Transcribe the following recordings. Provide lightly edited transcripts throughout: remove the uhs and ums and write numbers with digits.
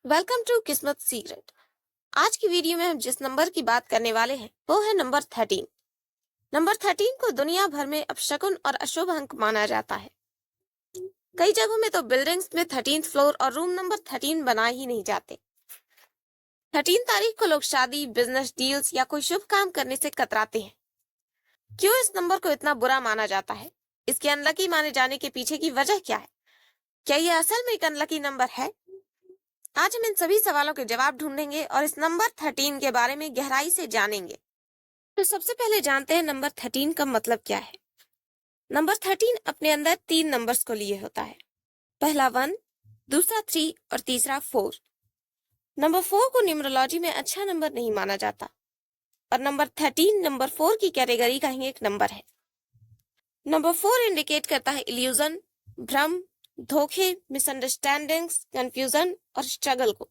Welcome to किस्मत secret. आज की वीडियो में हम जिस नंबर की बात करने वाले हैं वो है नंबर 13। नंबर 13 को दुनिया भर में अपशकुन और अशुभ अंक माना जाता है। कई जगहों में तो बिल्डिंग्स में 13th फ्लोर और रूम नंबर 13 बनाए ही नहीं जाते। 13 तारीख को लोग शादी, बिजनेस डील्स या कोई शुभ काम करने से कतराते हैं। क्यों इस नंबर को इतना बुरा माना जाता है? इसके अनलकी माने जाने के पीछे की वजह क्या है? क्या यह असल में एक अनलकी नंबर है? आज हम इन सभी सवालों के जवाब ढूंढेंगे और इस नंबर 13 के बारे में गहराई से जानेंगे। तो सबसे पहले जानते हैं नंबर 13 का मतलब क्या है। नंबर 13 अपने अंदर 3 नंबर्स को लिए होता है। पहला 1, दूसरा 3 और तीसरा 4। नंबर 4 को न्यूमरोलॉजी में अच्छा नंबर नहीं माना जाता और नंबर 13 नंबर 4 की कैटेगरी का ही एक नंबर है। नंबर 4 इंडिकेट करता है इल्यूजन, भ्रम, धोखे, मिसअंडरस्टैंडिंग्स, कंफ्यूजन और स्ट्रगल को।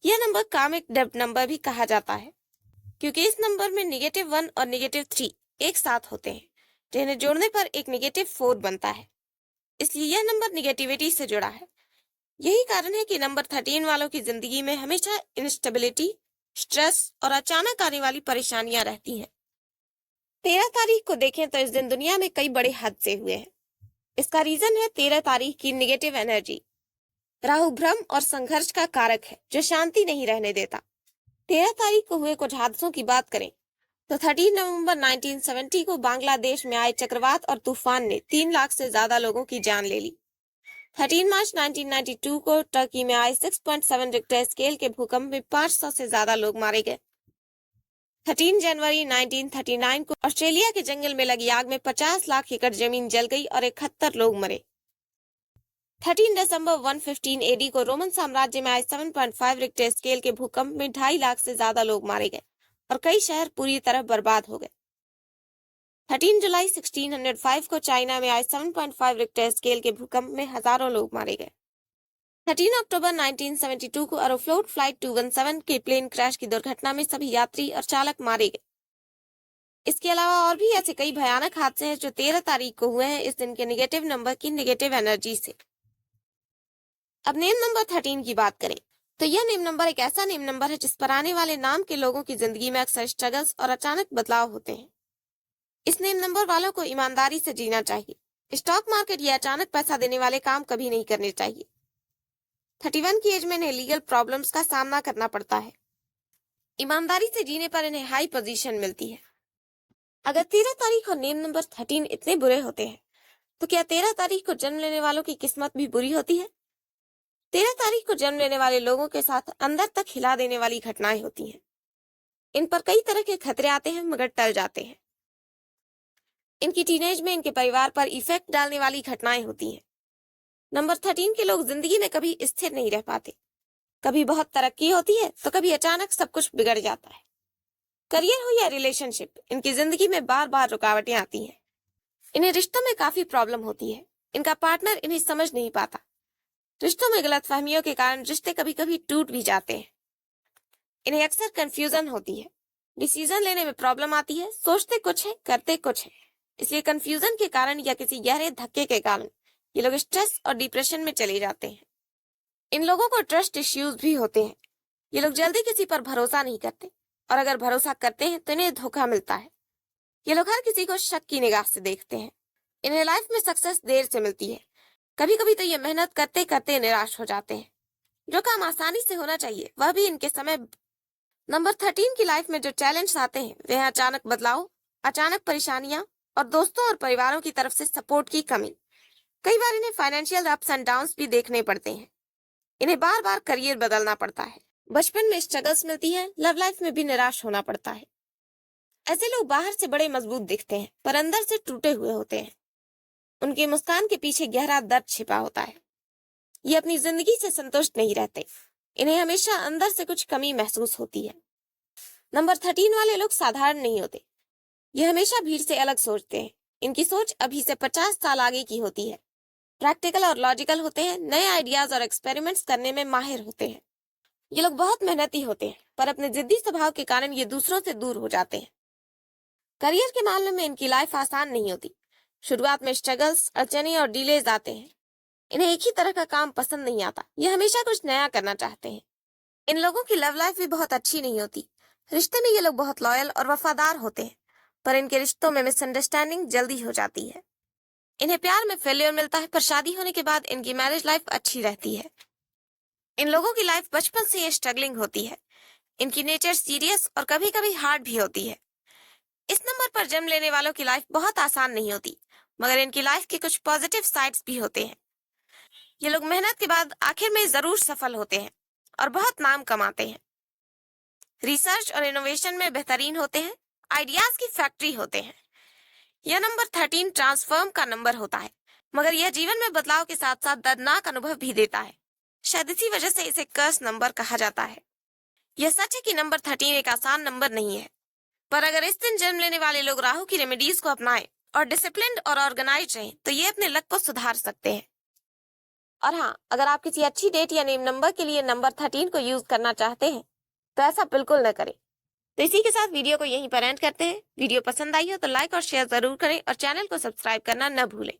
यह नंबर कामिक डेब्ट नंबर भी कहा जाता है क्योंकि इस नंबर में -1 और -3 एक साथ होते हैं, जिन्हें जोड़ने पर एक -4 बनता है। इसलिए यह नंबर निगेटिविटी से जुड़ा है। यही कारण है कि नंबर 13 वालों की जिंदगी में हमेशा इंस्टेबिलिटी, स्ट्रेस और अचानक आने वाली परेशानियां रहती हैं। 13 तारीख को देखें तो इस दिन दुनिया में कई बड़े हादसे हुए हैं। इसका रीजन है 13 तारीख की निगेटिव एनर्जी। राहु भ्रम और संघर्ष का कारक है जो शांति नहीं रहने देता। 13 तारीख को हुए कुछ हादसों की बात करें तो 13 नवंबर 1970 को बांग्लादेश में आए चक्रवात और तूफान ने 3 लाख से ज्यादा लोगों की जान ले ली। 13 मार्च 1992 को टर्की में आए 6.7 रिक्टर स्केल के भूकंप में 500 से ज्यादा लोग मारे गए। 13 जनवरी 1939 को ऑस्ट्रेलिया के जंगल में लगी आग में 50 लाख एकड़ जमीन जल गई और 71 लोग मरे। 13 दिसंबर 115 एडी को रोमन साम्राज्य में आए 7.5 रिक्टर स्केल के भूकंप में 2.5 लाख से ज्यादा लोग मारे गए और कई शहर पूरी तरह बर्बाद हो गए। 13 जुलाई 1605 को चाइना में आए 7.5 रिक्टर स्केल के भूकंप में हजारों लोग मारे गए। 13 अक्टूबर 1972 को एरोफ्लोट फ्लाइट 217 के प्लेन क्रैश की दुर्घटना में सभी यात्री और चालक मारे गए। इसके अलावा और भी ऐसे कई भयानक हादसे हैं जो 13 तारीख को हुए हैं इस दिन के निगेटिव नंबर की निगेटिव एनर्जी से। अब नेम नंबर 13 की बात करें तो यह नेम नंबर एक ऐसा नेम नंबर है जिस पर आने वाले नाम के लोगों की जिंदगी में अक्सर स्ट्रगल्स और अचानक बदलाव होते हैं। इस नेम नंबर वालों को ईमानदारी से जीना चाहिए। स्टॉक मार्केट या अचानक पैसा देने वाले काम कभी नहीं करने चाहिए। 31 की एज में इन्हें लीगल प्रॉब्लम्स का सामना करना पड़ता है। ईमानदारी से जीने पर इन्हें हाई पोजीशन मिलती है। अगर 13 तारीख और नेम नंबर 13 इतने बुरे होते हैं तो क्या 13 तारीख को जन्म लेने वालों की किस्मत भी बुरी होती है? 13 तारीख को जन्म लेने वाले लोगों के साथ अंदर तक हिला देने वाली घटनाएं होती हैं। इन पर कई तरह के खतरे आते हैं मगर टल जाते हैं। इनकी टीनेज में इनके परिवार पर इफेक्ट डालने वाली घटनाएं होती हैं। नंबर 13 के लोग जिंदगी में कभी स्थिर नहीं रह पाते। कभी बहुत तरक्की होती है तो कभी अचानक सब कुछ बिगड़ जाता है। करियर हो या रिलेशनशिप, इनकी जिंदगी में बार बार रुकावटें आती हैं। इन्हें रिश्तों में काफी प्रॉब्लम होती है। इनका पार्टनर इन्हें समझ नहीं पाता। रिश्तों में गलतफहमियों के कारण रिश्ते कभी कभी टूट भी जाते हैं। इन्हें अक्सर कंफ्यूजन होती है। डिसीजन लेने में प्रॉब्लम आती है। सोचते कुछ है, करते कुछ है। इसलिए कंफ्यूजन के कारण या किसी गहरे धक्के के कारण ये लोग स्ट्रेस और डिप्रेशन में चले जाते हैं। इन लोगों को ट्रस्ट इश्यूज भी होते हैं। ये लोग जल्दी किसी पर भरोसा नहीं करते और अगर भरोसा करते हैं तो इन्हें धोखा मिलता है। ये लोग हर किसी को शक की निगाह से देखते हैं। इन्हें लाइफ में सक्सेस देर से मिलती है। कभी कभी तो ये मेहनत करते करते निराश हो जाते हैं। जो काम आसानी से होना चाहिए वह भी इनके समय। नंबर 13 की लाइफ में जो चैलेंज आते हैं वे हैं अचानक बदलाव, अचानक परेशानियां और दोस्तों और परिवारों की तरफ से सपोर्ट की कमी। कई बार इन्हें फाइनेंशियल अप्स एंड डाउन्स भी देखने पड़ते हैं। इन्हें बार बार करियर बदलना पड़ता है। बचपन में स्ट्रगल्स मिलती है। लव लाइफ में भी निराश होना पड़ता है। ऐसे लोग बाहर से बड़े मजबूत दिखते हैं पर अंदर से टूटे हुए होते हैं। उनकी मुस्कान के पीछे गहरा दर्द छिपा होता है। ये अपनी जिंदगी से संतुष्ट नहीं रहते। इन्हें हमेशा अंदर से कुछ कमी महसूस होती है। नंबर 13 वाले लोग साधारण नहीं होते। ये हमेशा भीड़ से अलग सोचते हैं। इनकी सोच अभी से 50 साल आगे की होती है। प्रैक्टिकल और लॉजिकल होते हैं। नए आइडियाज और एक्सपेरिमेंट्स करने में माहिर होते हैं। ये लोग बहुत मेहनती होते हैं पर अपने जिद्दी स्वभाव के कारण ये दूसरों से दूर हो जाते हैं। करियर के मामले में इनकी लाइफ आसान नहीं होती। शुरुआत में स्ट्रगल्स, अड़चनें और डिलेज आते हैं। इन्हें एक ही तरह का काम पसंद नहीं आता, ये हमेशा कुछ नया करना चाहते हैं। इन लोगों की लव लाइफ भी बहुत अच्छी नहीं होती। रिश्ते में ये लोग बहुत लॉयल और वफादार होते हैं, पर इनके रिश्तों में मिसअंडरस्टैंडिंग जल्दी हो जाती है। इन्हें प्यार में फेल्योर मिलता है, पर शादी होने के बाद इनकी मैरिज लाइफ अच्छी रहती है। इन लोगों की लाइफ बचपन से स्ट्रगलिंग होती है। इनकी नेचर सीरियस और कभी कभी हार्ड भी होती है। इस नंबर पर जन्म लेने वालों की लाइफ बहुत आसान नहीं होती, मगर इनकी लाइफ के कुछ पॉजिटिव साइड्स भी होते हैं। ये लोग मेहनत के बाद आखिर में जरूर सफल होते हैं और बहुत नाम कमाते हैं। रिसर्च और इनोवेशन में बेहतरीन होते हैं, आइडियाज की फैक्ट्री होते हैं। यह नंबर 13 ट्रांसफॉर्म का नंबर होता है, मगर यह जीवन में बदलाव के साथ साथ दर्दनाक अनुभव भी देता है। शायद इसी वजह से इसे कर्स नंबर कहा जाता है। यह सच है कि नंबर 13 एक आसान नंबर नहीं है, पर अगर इस दिन जन्म लेने वाले लोग राहु की रेमेडीज को अपनाएं और डिसिप्लिन्ड और ऑर्गेनाइज रहें, तो ये अपने लक को सुधार सकते हैं। और हाँ, अगर आप किसी अच्छी डेट या नेम नंबर के लिए नंबर 13 को यूज करना चाहते हैं, तो ऐसा बिल्कुल न करें। तो इसी के साथ वीडियो को यहीं पर एंड करते हैं। वीडियो पसंद आई हो तो लाइक और शेयर जरूर करें और चैनल को सब्सक्राइब करना न भूलें।